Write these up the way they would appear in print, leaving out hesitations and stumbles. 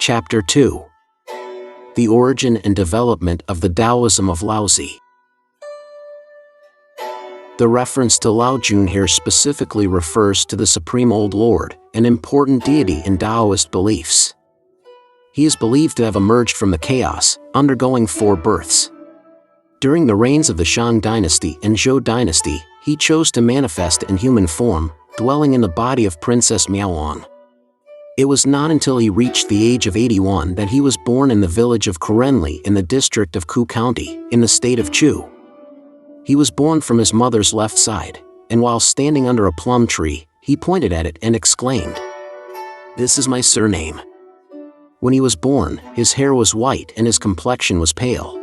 Chapter 2. The Origin and Development of the Taoism of Laozi. The reference to Lao Jun here specifically refers to the Supreme Old Lord, an important deity in Taoist beliefs. He is believed to have emerged from the chaos, undergoing 4 births. During the reigns of the Shang dynasty and Zhou dynasty, he chose to manifest in human form, dwelling in the body of Princess Miaoan. It was not until he reached the age of 81 that he was born in the village of Kurenli in the district of Ku County, in the state of Chu. He was born from his mother's left side, and while standing under a plum tree, he pointed at it and exclaimed, "This is my surname." When he was born, his hair was white and his complexion was pale.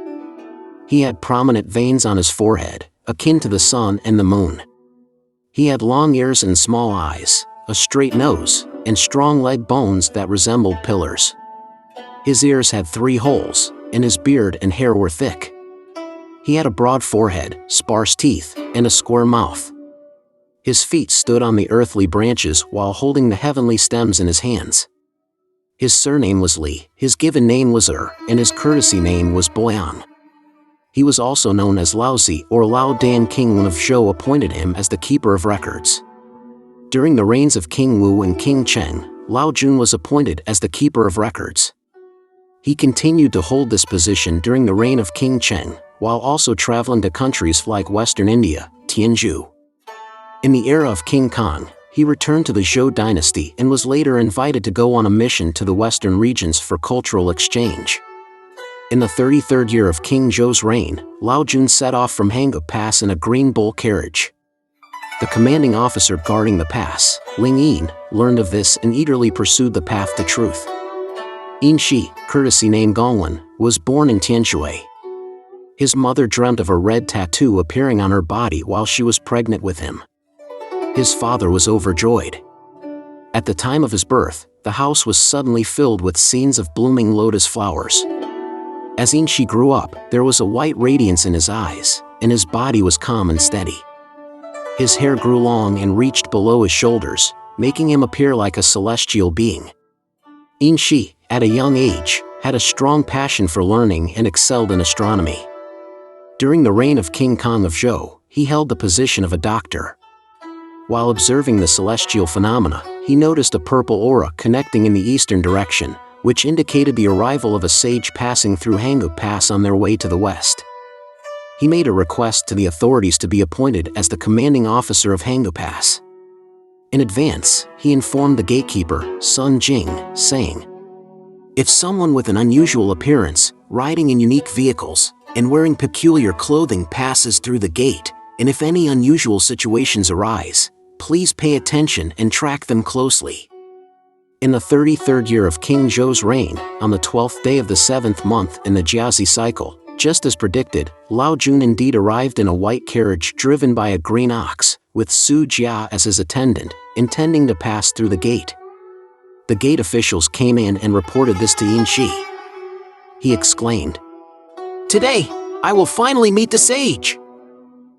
He had prominent veins on his forehead, akin to the sun and the moon. He had long ears and small eyes, a straight nose, and strong leg bones that resembled pillars. His ears had 3 holes, and his beard and hair were thick. He had a broad forehead, sparse teeth, and a square mouth. His feet stood on the earthly branches while holding the heavenly stems in his hands. His surname was Li, his given name was and his courtesy name was Boyan. He was also known as Laozi or Lao Dan. King Wen of Zhou appointed him as the keeper of records. During the reigns of King Wu and King Cheng, Lao Jun was appointed as the keeper of records. He continued to hold this position during the reign of King Cheng, while also traveling to countries like Western India, Tianzhu. In the era of King Kong, he returned to the Zhou dynasty and was later invited to go on a mission to the western regions for cultural exchange. In the 33rd year of King Zhou's reign, Lao Jun set off from Xiangu Pass in a green bull carriage. The commanding officer guarding the pass, Ling Yin, learned of this and eagerly pursued the path to truth. Yin Shi, courtesy name Gongwen, was born in Tianshui. His mother dreamt of a red tattoo appearing on her body while she was pregnant with him. His father was overjoyed. At the time of his birth, the house was suddenly filled with scenes of blooming lotus flowers. As Yin Shi grew up, there was a white radiance in his eyes, and his body was calm and steady. His hair grew long and reached below his shoulders, making him appear like a celestial being. Yin Shi, at a young age, had a strong passion for learning and excelled in astronomy. During the reign of King Kong of Zhou, he held the position of a doctor. While observing the celestial phenomena, he noticed a purple aura connecting in the eastern direction, which indicated the arrival of a sage passing through Xiangzi Pass on their way to the west. He made a request to the authorities to be appointed as the commanding officer of Xiangzi Pass. In advance, he informed the gatekeeper, Sun Jing, saying, "If someone with an unusual appearance, riding in unique vehicles, and wearing peculiar clothing passes through the gate, and if any unusual situations arise, please pay attention and track them closely." In the 33rd year of King Zhou's reign, on the 12th day of the 7th month in the Jiazi cycle, just as predicted, Lao Jun indeed arrived in a white carriage driven by a green ox, with Su Jia as his attendant, intending to pass through the gate. The gate officials came in and reported this to Yin Shi. He exclaimed, "Today, I will finally meet the sage!"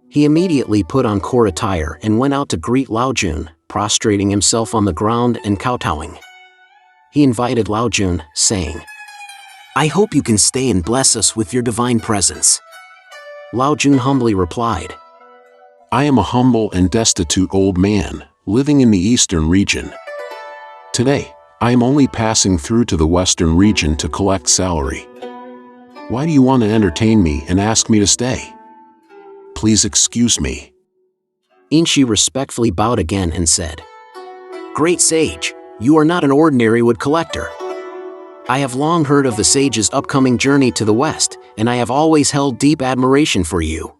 He immediately put on court attire and went out to greet Lao Jun, prostrating himself on the ground and kowtowing. He invited Lao Jun, saying, "I hope you can stay and bless us with your divine presence." Lao Jun humbly replied, "I am a humble and destitute old man, living in the eastern region. Today, I am only passing through to the western region to collect salary. Why do you want to entertain me and ask me to stay? Please excuse me." Yin Shi respectfully bowed again and said, "Great sage, you are not an ordinary wood collector. I have long heard of the sage's upcoming journey to the west, and I have always held deep admiration for you.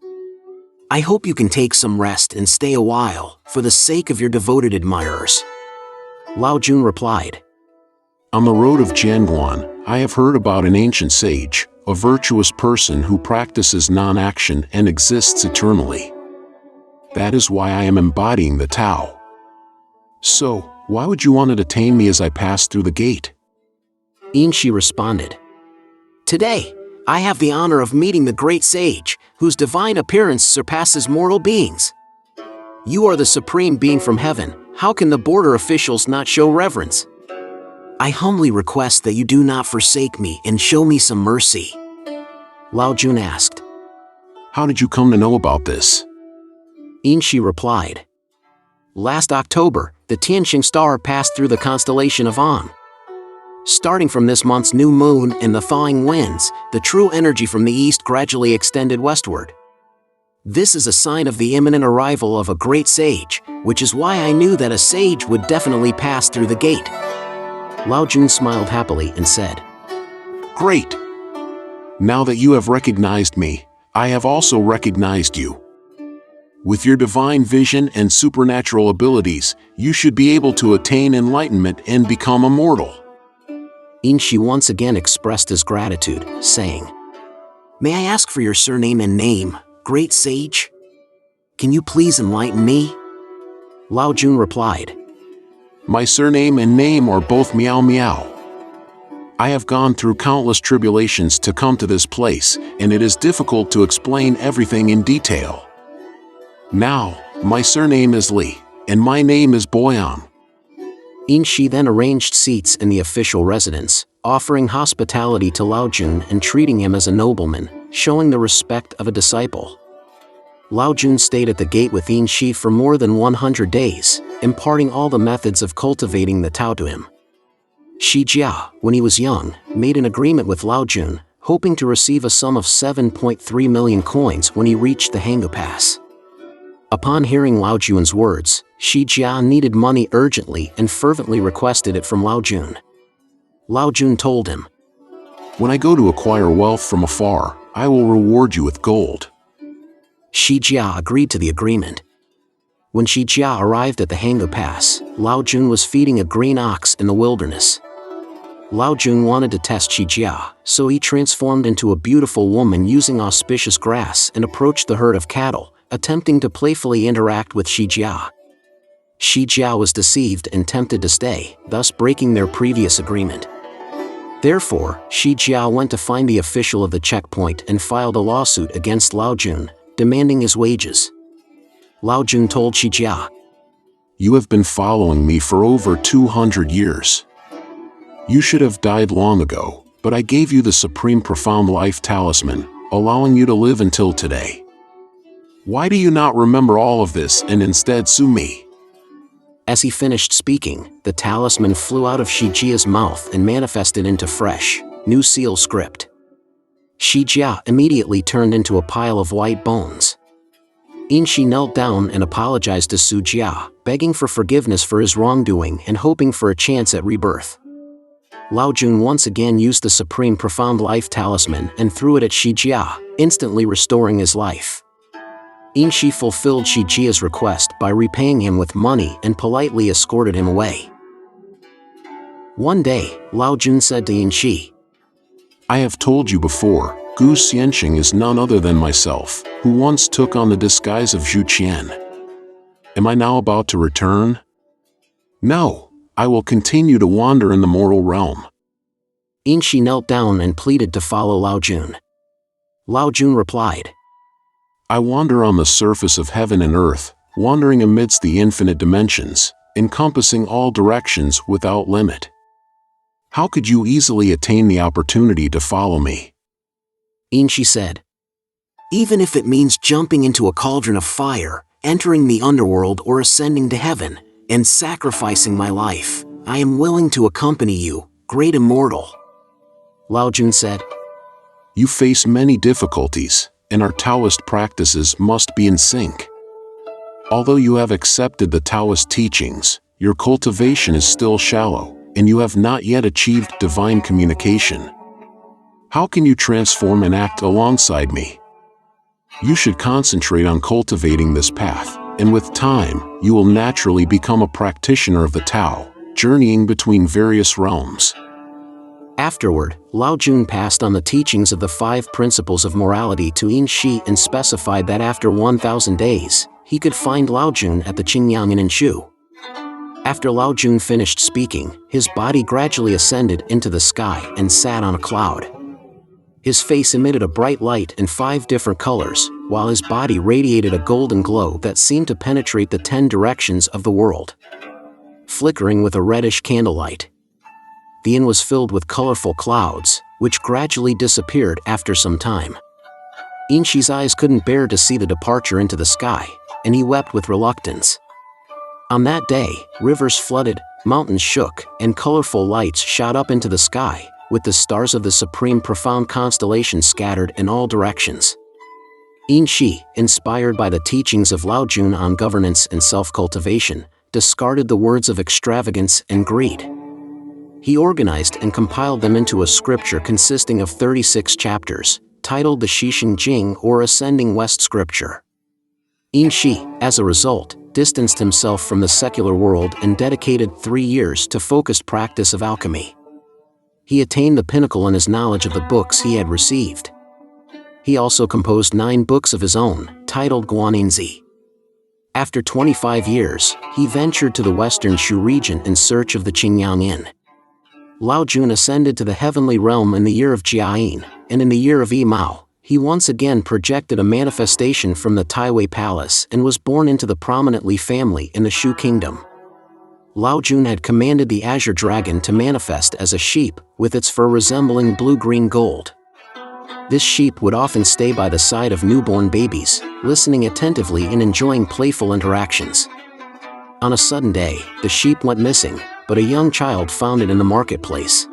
I hope you can take some rest and stay a while, for the sake of your devoted admirers." Lao Jun replied, "On the road of Jianguan, I have heard about an ancient sage, a virtuous person who practices non-action and exists eternally. That is why I am embodying the Tao. So, why would you want to detain me as I pass through the gate?" Yin Shi responded, "Today, I have the honor of meeting the great sage, whose divine appearance surpasses mortal beings. You are the supreme being from heaven, how can the border officials not show reverence?" I humbly request that you do not forsake me and show me some mercy. Lao Jun asked. How did you come to know about this? Inshi replied. Last October, the Tianxing star passed through the constellation of On. Starting from this month's new moon and the thawing winds, the true energy from the east gradually extended westward. This is a sign of the imminent arrival of a great sage, which is why I knew that a sage would definitely pass through the gate. Lao Jun smiled happily and said, Great! Now that you have recognized me, I have also recognized you. With your divine vision and supernatural abilities, you should be able to attain enlightenment and become immortal. Inshi once again expressed his gratitude, saying, May I ask for your surname and name, great sage? Can you please enlighten me? Lao Jun replied, My surname and name are both Miao Miao. I have gone through countless tribulations to come to this place, and it is difficult to explain everything in detail. Now, my surname is Li, and my name is Boyan. Inshi then arranged seats in the official residence, offering hospitality to Lao Jun and treating him as a nobleman, showing the respect of a disciple. Lao Jun stayed at the gate with Inshi for more than 100 days, imparting all the methods of cultivating the Tao to him. Shi Jia, when he was young, made an agreement with Lao Jun, hoping to receive a sum of 7.3 million coins when he reached the Hangu Pass. Upon hearing Lao Jun's words, Shi Jia needed money urgently and fervently requested it from Lao Jun. Lao Jun told him, When I go to acquire wealth from afar, I will reward you with gold. Shi Jia agreed to the agreement. When Shi Jia arrived at the Hangu Pass, Lao Jun was feeding a green ox in the wilderness. Lao Jun wanted to test Shi Jia, so he transformed into a beautiful woman using auspicious grass and approached the herd of cattle, attempting to playfully interact with Shi Jia. Shi Jia was deceived and tempted to stay, thus breaking their previous agreement. Therefore, Shi Jia went to find the official of the checkpoint and filed a lawsuit against Lao Jun, demanding his wages. Lao Jun told Shi Jia, You have been following me for over 200 years. You should have died long ago, but I gave you the supreme profound life talisman, allowing you to live until today. Why do you not remember all of this and instead sue me? As he finished speaking, the talisman flew out of Shi Jia's mouth and manifested into fresh, new seal script. Shi Jia immediately turned into a pile of white bones. Inshi knelt down and apologized to Su Jia, begging for forgiveness for his wrongdoing and hoping for a chance at rebirth. Lao Jun once again used the supreme profound life talisman and threw it at Shi Jia, instantly restoring his life. Inshi fulfilled Shi Jia's request by repaying him with money and politely escorted him away. One day, Lao Jun said to Inshi, I have told you before, Gu Xianxing is none other than myself, who once took on the disguise of Zhu Qian. Am I now about to return? No, I will continue to wander in the mortal realm. Inshi knelt down and pleaded to follow Lao Jun. Lao Jun replied, I wander on the surface of heaven and earth, wandering amidst the infinite dimensions, encompassing all directions without limit. How could you easily attain the opportunity to follow me? Inshi said, Even if it means jumping into a cauldron of fire, entering the underworld or ascending to heaven, and sacrificing my life, I am willing to accompany you, great immortal. Lao Jun said, You face many difficulties, and our Taoist practices must be in sync. Although you have accepted the Taoist teachings, your cultivation is still shallow, and you have not yet achieved divine communication. How can you transform and act alongside me? You should concentrate on cultivating this path, and with time, you will naturally become a practitioner of the Tao, journeying between various realms. Afterward, Lao Jun passed on the teachings of the 5 principles of morality to Inshi and specified that after 1,000 days, he could find Lao Jun at the Qingyang in Inshu. After Lao Jun finished speaking, his body gradually ascended into the sky and sat on a cloud. His face emitted a bright light in 5 different colors, while his body radiated a golden glow that seemed to penetrate the 10 directions of the world, flickering with a reddish candlelight. the inn was filled with colorful clouds, which gradually disappeared after some time. Yinshi's eyes couldn't bear to see the departure into the sky, and he wept with reluctance. On that day, rivers flooded, mountains shook, and colorful lights shot up into the sky, with the stars of the supreme profound constellation scattered in all directions. Yinshi, inspired by the teachings of Lao Jun on governance and self-cultivation, discarded the words of extravagance and greed. He organized and compiled them into a scripture consisting of 36 chapters, titled the Shisheng Jing or Ascending West Scripture. Yinshi, as a result, distanced himself from the secular world and dedicated 3 years to focused practice of alchemy. He attained the pinnacle in his knowledge of the books he had received. He also composed 9 books of his own, titled Guanyin. After 25 years, he ventured to the western Shu region in search of the Qingyang Yin. Lao Jun ascended to the heavenly realm in the year of Jiayin, and in the year of Yi Mao, he once again projected a manifestation from the Tieguai Palace and was born into the prominent Li family in the Shu kingdom. Lao Jun had commanded the azure dragon to manifest as a sheep, with its fur resembling blue-green gold. This sheep would often stay by the side of newborn babies, listening attentively and enjoying playful interactions. On a sudden day, the sheep went missing, but a young child found it in the marketplace.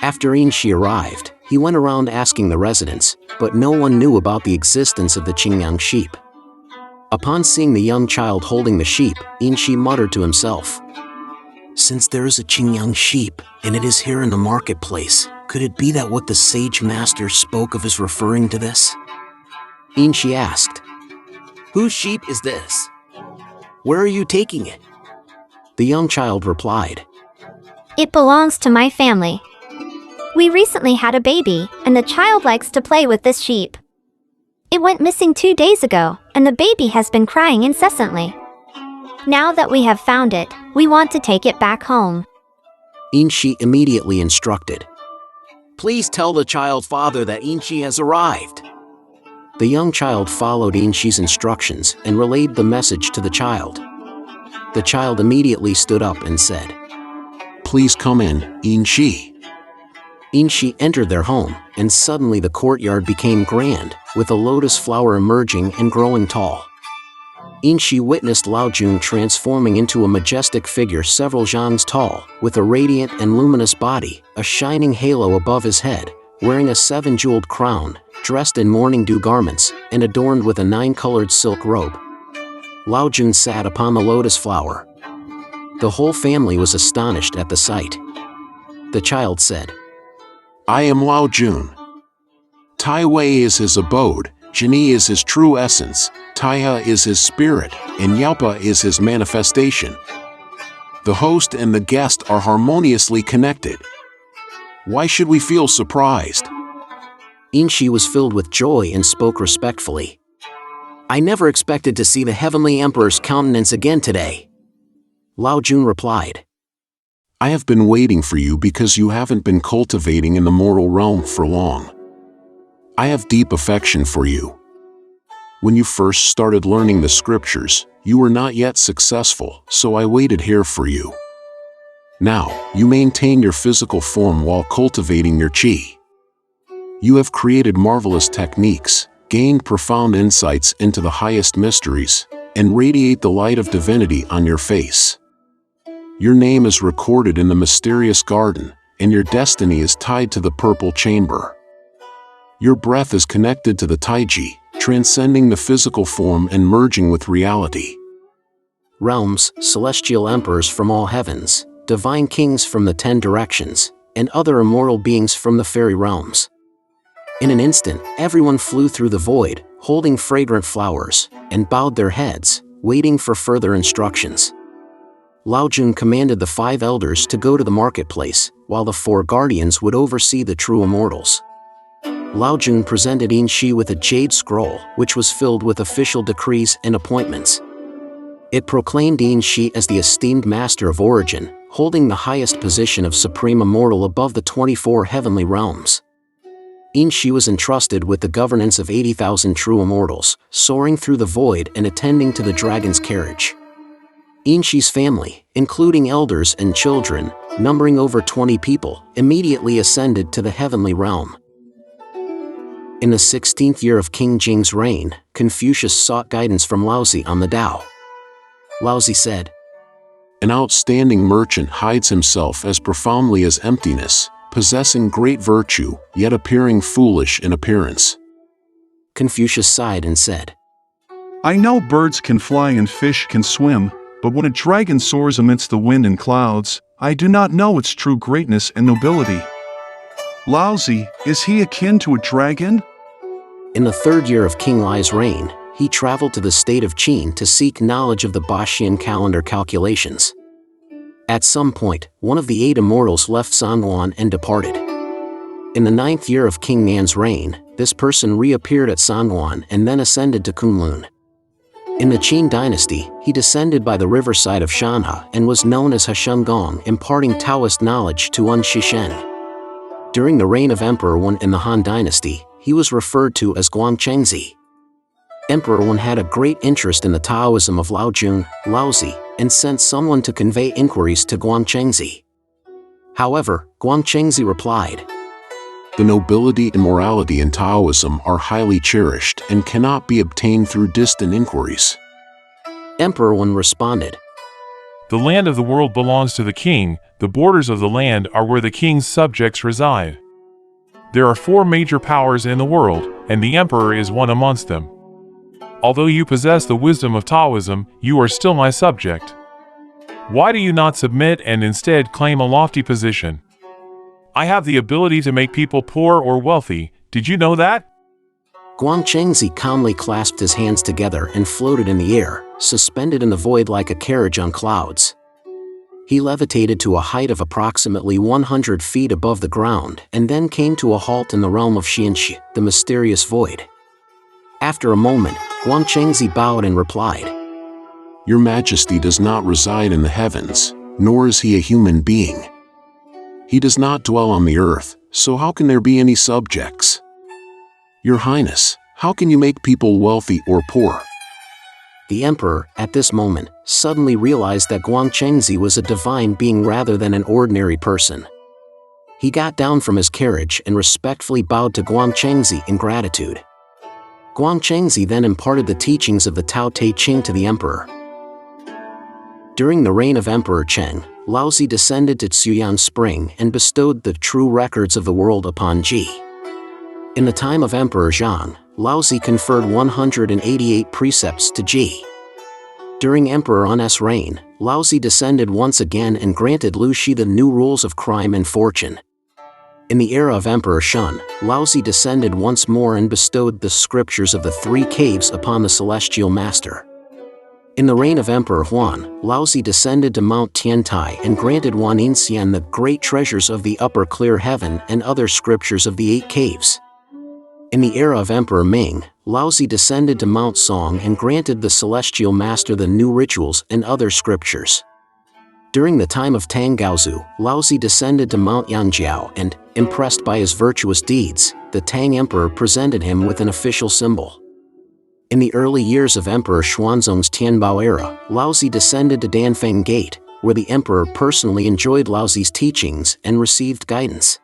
After Yinshi arrived, he went around asking the residents, but no one knew about the existence of the Qingyang sheep. Upon seeing the young child holding the sheep, Yinshi muttered to himself, "Since there is a Qingyang sheep, and it is here in the marketplace, could it be that what the sage master spoke of is referring to this?" Yinshi asked, "Whose sheep is this? Where are you taking it?" The young child replied, "It belongs to my family. We recently had a baby, and the child likes to play with this sheep. It went missing 2 days ago, and the baby has been crying incessantly. Now that we have found it, we want to take it back home." Yinshi immediately instructed, "Please tell the child's father that Yinshi has arrived." The young child followed Yinshi's instructions and relayed the message to the child. The child immediately stood up and said, "Please come in, Yinshi." Yinshi entered their home, and suddenly the courtyard became grand, with a lotus flower emerging and growing tall. Yinshi witnessed Lao Jun transforming into a majestic figure several zhangs tall, with a radiant and luminous body, a shining halo above his head, wearing a 7-jeweled crown, dressed in morning dew garments, and adorned with a 9-colored silk robe. Lao Jun sat upon the lotus flower. The whole family was astonished at the sight. The child said, "I am Lao Jun. Taiwei is his abode, Zhini is his true essence, Taihe is his spirit, and Yaupa is his manifestation. The host and the guest are harmoniously connected. Why should we feel surprised?" Yinshi was filled with joy and spoke respectfully. "I never expected to see the heavenly emperor's countenance again today." Lao Jun replied, "I have been waiting for you because you haven't been cultivating in the mortal realm for long. I have deep affection for you. When you first started learning the scriptures, you were not yet successful, so I waited here for you. Now, you maintain your physical form while cultivating your qi. You have created marvelous techniques, gained profound insights into the highest mysteries, and radiate the light of divinity on your face. Your name is recorded in the mysterious garden, and your destiny is tied to the purple chamber. Your breath is connected to the Taiji, transcending the physical form and merging with reality. Realms, celestial emperors from all heavens, divine kings from the 10 directions, and other immortal beings from the fairy realms. In an instant, everyone flew through the void, holding fragrant flowers, and bowed their heads, waiting for further instructions. Lao Jun commanded the 5 elders to go to the marketplace, while the 4 guardians would oversee the true immortals. Lao Jun presented Yinshi with a jade scroll, which was filled with official decrees and appointments. It proclaimed Yinshi as the esteemed master of origin, holding the highest position of supreme immortal above the 24 heavenly realms. Yinshi was entrusted with the governance of 80,000 true immortals, soaring through the void and attending to the dragon's carriage. Yinshi's family, including elders and children, numbering over 20 people, immediately ascended to the heavenly realm. In the 16th year of King Jing's reign, Confucius sought guidance from Laozi on the Tao. Laozi said, "An outstanding merchant hides himself as profoundly as emptiness, possessing great virtue, yet appearing foolish in appearance." Confucius sighed and said, I know birds can fly and fish can swim, but when a dragon soars amidst the wind and clouds, I do not know its true greatness and nobility. Laozi, is he akin to a dragon? In the 3rd year of King Li's reign, he traveled to the state of Qin to seek knowledge of the Baxian calendar calculations. At some point, one of the 8 immortals left Sangwon and departed. In the 9th year of King Nan's reign, this person reappeared at Sangwon and then ascended to Kunlun. In the Qin dynasty, he descended by the riverside of Shanha and was known as Heshengong, imparting Taoist knowledge to Un Shishen. During the reign of Emperor Wen in the Han dynasty, he was referred to as Xiangzi. Emperor Wen had a great interest in the Taoism of Laojun, Laozi, and sent someone to convey inquiries to Xiangzi. However, Xiangzi replied, "The nobility and morality in Taoism are highly cherished and cannot be obtained through distant inquiries." Emperor Wen responded, The land of the world belongs to the king, the borders of the land are where the king's subjects reside. There are 4 major powers in the world, and the emperor is one amongst them. Although you possess the wisdom of Taoism, you are still my subject. Why do you not submit and instead claim a lofty position? I have the ability to make people poor or wealthy, did you know that? Xiangzi calmly clasped his hands together and floated in the air, suspended in the void like a carriage on clouds. He levitated to a height of approximately 100 feet above the ground and then came to a halt in the realm of Xianxi, the mysterious void. After a moment, Xiangzi bowed and replied, "Your Majesty does not reside in the heavens, nor is he a human being. He does not dwell on the earth, so how can there be any subjects? Your Highness, how can you make people wealthy or poor?" The emperor, at this moment, suddenly realized that Xiangzi was a divine being rather than an ordinary person. He got down from his carriage and respectfully bowed to Xiangzi in gratitude. Xiangzi then imparted the teachings of the Tao Te Ching to the emperor. During the reign of Emperor Cheng, Laozi descended to Tsuyan Spring and bestowed the true records of the world upon Ji. In the time of Emperor Zhang, Laozi conferred 188 precepts to Ji. During Emperor Un's reign, Laozi descended once again and granted Lu Shi the new rules of crime and fortune. In the era of Emperor Shun, Laozi descended once more and bestowed the scriptures of the 3 caves upon the celestial master. In the reign of Emperor Huan, Laozi descended to Mount Tiantai and granted Wan Yinxian the great treasures of the upper clear heaven and other scriptures of the 8 caves. In the era of Emperor Ming, Laozi descended to Mount Song and granted the celestial master the new rituals and other scriptures. During the time of Tang Gaozu, Laozi descended to Mount Yanjiao and, impressed by his virtuous deeds, the Tang Emperor presented him with an official symbol. In the early years of Emperor Xuanzong's Tianbao era, Laozi descended to Danfeng Gate, where the emperor personally enjoyed Laozi's teachings and received guidance.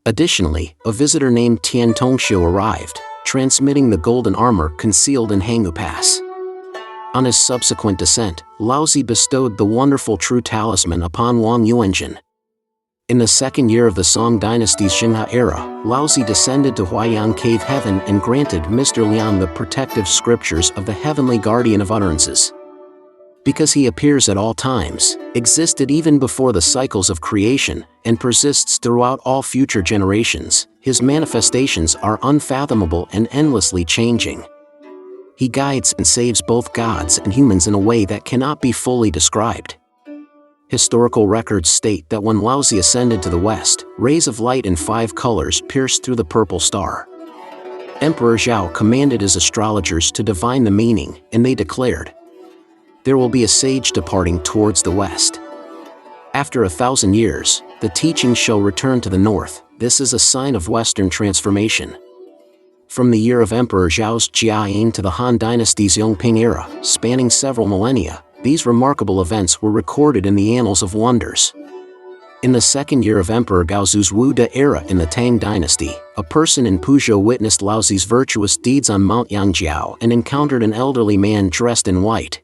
Additionally, a visitor named Tian Tongxiu arrived, transmitting the golden armor concealed in Hangu Pass. On his subsequent descent, Laozi bestowed the wonderful true talisman upon Wang Yuanjin. In the 2nd year of the Song dynasty's Xinha era, Laozi descended to Huaiyang Cave Heaven and granted Mr. Liang the protective scriptures of the heavenly guardian of utterances. Because he appears at all times, existed even before the cycles of creation, and persists throughout all future generations, his manifestations are unfathomable and endlessly changing. He guides and saves both gods and humans in a way that cannot be fully described. Historical records state that when Laozi ascended to the west, rays of light in 5 colors pierced through the purple star. Emperor Zhao commanded his astrologers to divine the meaning, and they declared, "There will be a sage departing towards the west. After 1,000 years, the teachings shall return to the north. This is a sign of Western transformation." From the year of Emperor Zhao's Jiayin to the Han dynasty's Yongping era, spanning several millennia, these remarkable events were recorded in the Annals of Wonders. In the second year of Emperor Gaozu's Wu De era in the Tang dynasty, a person in Puzhou witnessed Laozi's virtuous deeds on Mount Yangjiao and encountered an elderly man dressed in white.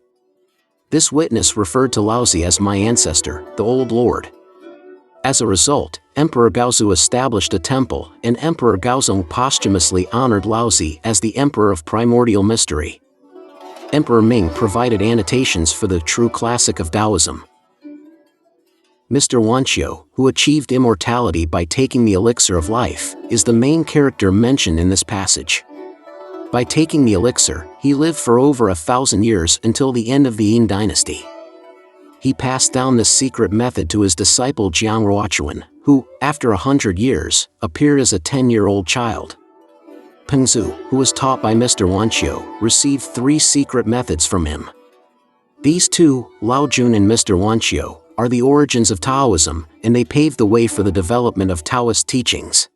This witness referred to Laozi as "my ancestor, the Old Lord." As a result, Emperor Gaozu established a temple, and Emperor Gaozong posthumously honored Laozi as the Emperor of Primordial Mystery. Emperor Ming provided annotations for the true classic of Taoism. Mr. Wanqiu, who achieved immortality by taking the elixir of life, is the main character mentioned in this passage. By taking the elixir, he lived for over 1,000 years until the end of the Yin dynasty. He passed down this secret method to his disciple Jiang Ruochuan, who, after 100 years, appeared as a 10-year-old child. Pengzu, who was taught by Mr. Wanqiu, received 3 secret methods from him. These two, Lao Jun and Mr. Wanqiu, are the origins of Taoism, and they paved the way for the development of Taoist teachings.